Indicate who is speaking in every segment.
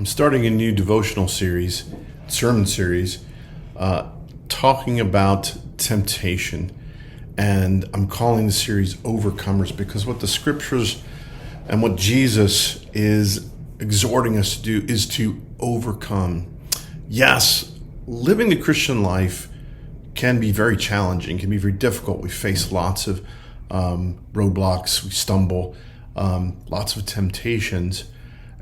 Speaker 1: I'm starting a new devotional series, sermon series, talking about temptation. And I'm calling the series Overcomers because what the scriptures and what Jesus is exhorting us to do is to overcome. Yes, living the Christian life can be very challenging, can be very difficult. We face lots of roadblocks, we stumble, lots of temptations.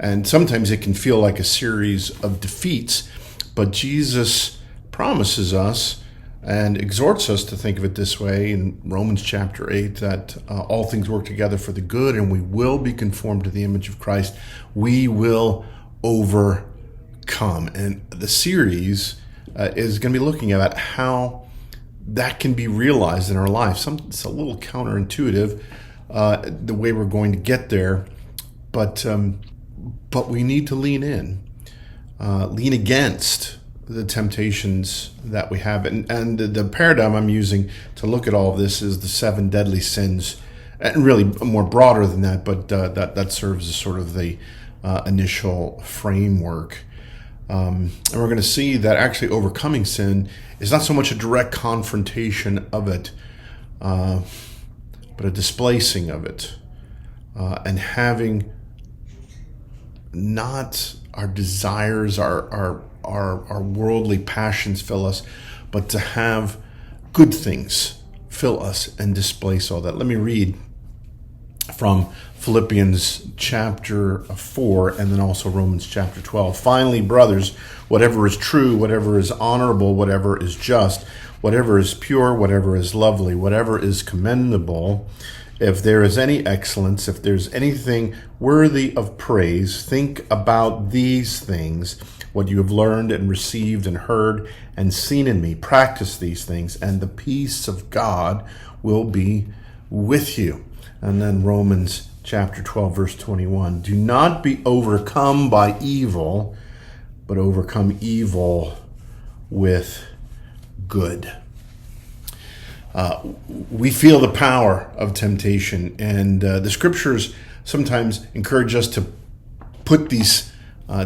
Speaker 1: And sometimes it can feel like a series of defeats, but Jesus promises us and exhorts us to think of it this way in Romans chapter 8, that all things work together for the good and we will be conformed to the image of Christ. We will overcome. And the series is going to be looking at how that can be realized in our life. It's a little counterintuitive, the way we're going to get there, but we need to lean in, lean against the temptations that we have. And the paradigm I'm using to look at all of this is the 7 deadly sins, and really more broader than that, but that serves as sort of the initial framework. And we're going to see that actually overcoming sin is not so much a direct confrontation of it, but a displacing of it, and having not our desires, our worldly passions fill us, but to have good things fill us and displace all that. Let me read from Philippians chapter 4 and then also Romans chapter 12. Finally, brothers, whatever is true, whatever is honorable, whatever is just, whatever is pure, whatever is lovely, whatever is commendable, if there is any excellence, if there's anything worthy of praise, think about these things, what you have learned and received and heard and seen in me. Practice these things, and the peace of God will be with you. And then Romans chapter 12, verse 21. Do not be overcome by evil, but overcome evil with good. We feel the power of temptation, and the scriptures sometimes encourage us to put these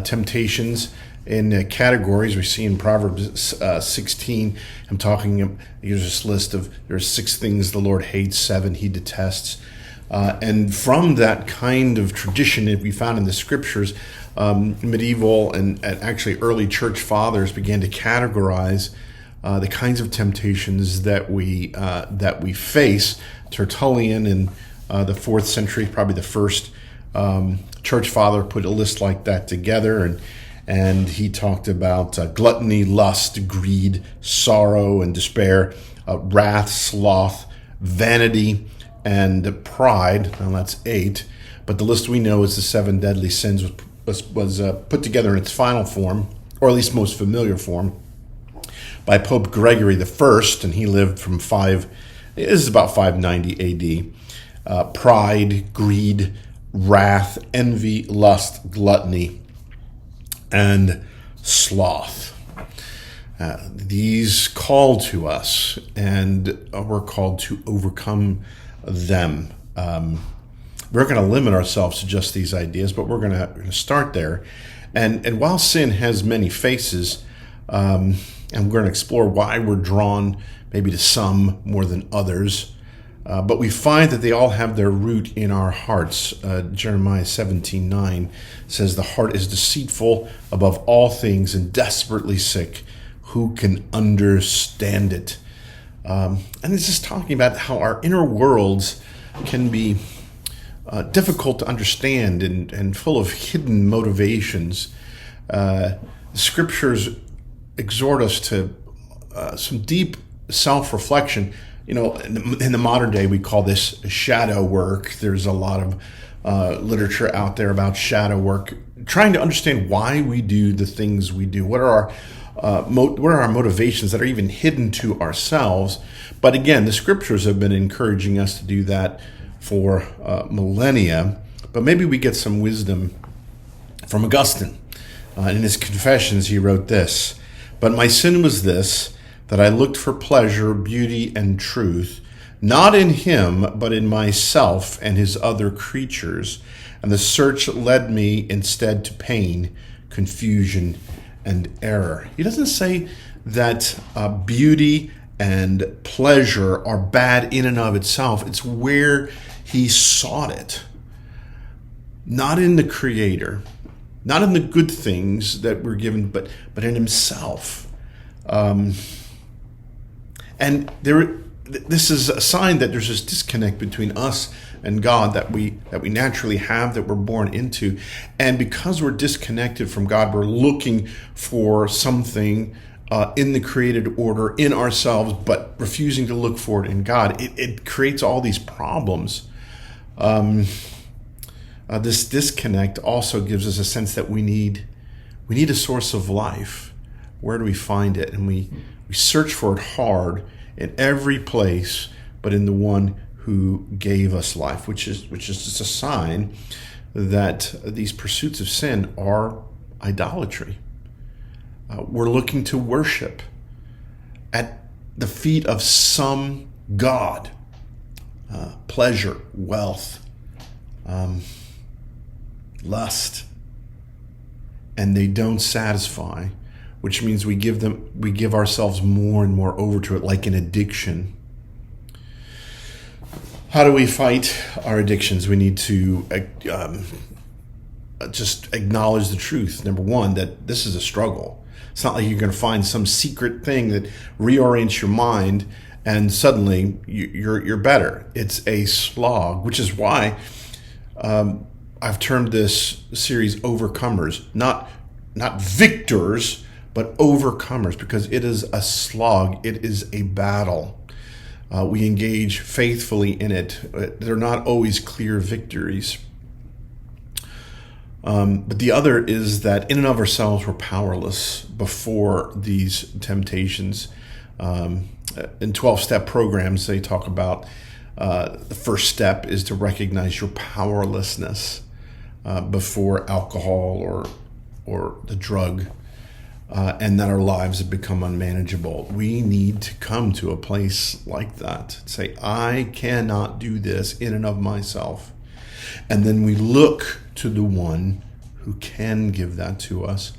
Speaker 1: temptations in categories. We see in Proverbs 16, here's this list of, there's 6 things the Lord hates, 7 he detests. And from that kind of tradition that we found in the scriptures, medieval and actually early church fathers began to categorize the kinds of temptations that we face. Tertullian in the 4th century, probably the first church father, put a list like that together, and he talked about gluttony, lust, greed, sorrow, and despair, wrath, sloth, vanity, and pride. Now that's 8, but the list we know as the 7 deadly sins was put together in its final form, or at least most familiar form, by Pope Gregory I, and he lived from this is about 590 AD. Pride, greed, wrath, envy, lust, gluttony, and sloth. These call to us, and we're called to overcome them. We're going to limit ourselves to just these ideas, but we're going to start there. And while sin has many faces, and we're going to explore why we're drawn maybe to some more than others. But we find that they all have their root in our hearts. Jeremiah 17:9 says, the heart is deceitful above all things and desperately sick. Who can understand it? And it's just talking about how our inner worlds can be difficult to understand and full of hidden motivations. Scriptures exhort us to some deep self-reflection. In the modern day, we call this shadow work. There's a lot of literature out there about shadow work, trying to understand why we do the things we do. What are our motivations that are even hidden to ourselves? But again, the scriptures have been encouraging us to do that for millennia. But maybe we get some wisdom from Augustine. In his Confessions, he wrote this: but my sin was this, that I looked for pleasure, beauty, and truth, not in him, but in myself and his other creatures. And the search led me instead to pain, confusion, and error. He doesn't say that beauty and pleasure are bad in and of itself. It's where he sought it. Not in the Creator, not in the good things that we're given, but in himself. And this is a sign that there's this disconnect between us and God that we naturally have, that we're born into. And because we're disconnected from God, we're looking for something in the created order, in ourselves, but refusing to look for it in God. It creates all these problems. This disconnect also gives us a sense that we need a source of life. Where do we find it? And we search for it hard in every place, but in the one who gave us life, which is just a sign that these pursuits of sin are idolatry. We're looking to worship at the feet of some god, pleasure, wealth, lust, and they don't satisfy, which means we give ourselves more and more over to it, like an addiction. How do we fight our addictions? We need to just acknowledge the truth. Number one, that this is a struggle. It's not like you're going to find some secret thing that reorients your mind and suddenly you're better. It's a slog, which is why I've termed this series Overcomers, not victors, but overcomers, because it is a slog. It is a battle. We engage faithfully in it. They're not always clear victories. But the other is that in and of ourselves, we're powerless before these temptations. In 12-step programs, they talk about the first step is to recognize your powerlessness before alcohol or the drug, and that our lives have become unmanageable. We need to come to a place like that. Say, I cannot do this in and of myself. And then we look to the one who can give that to us,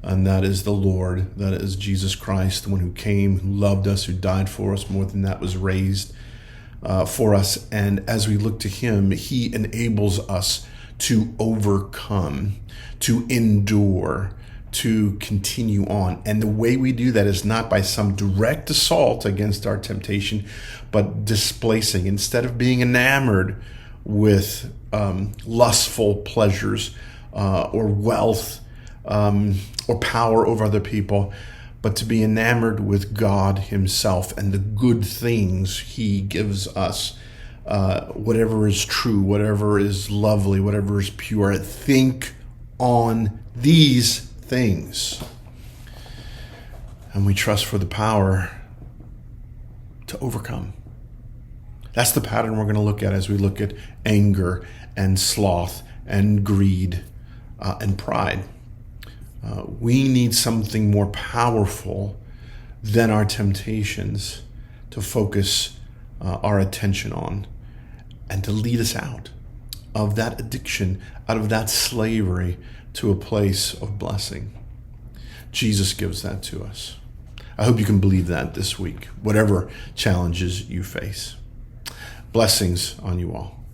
Speaker 1: and that is the Lord, that is Jesus Christ, the one who came, who loved us, who died for us, more than that, was raised for us. And as we look to him, he enables us to overcome, to endure, to continue on. And the way we do that is not by some direct assault against our temptation, but displacing. Instead of being enamored with lustful pleasures or wealth or power over other people, but to be enamored with God himself and the good things he gives us. Whatever is true, whatever is lovely, whatever is pure, think on these things. And we trust for the power to overcome. That's the pattern we're going to look at as we look at anger and sloth and greed and pride. We need something more powerful than our temptations to focus our attention on and to lead us out of that addiction, out of that slavery, to a place of blessing. Jesus gives that to us. I hope you can believe that this week, whatever challenges you face. Blessings on you all.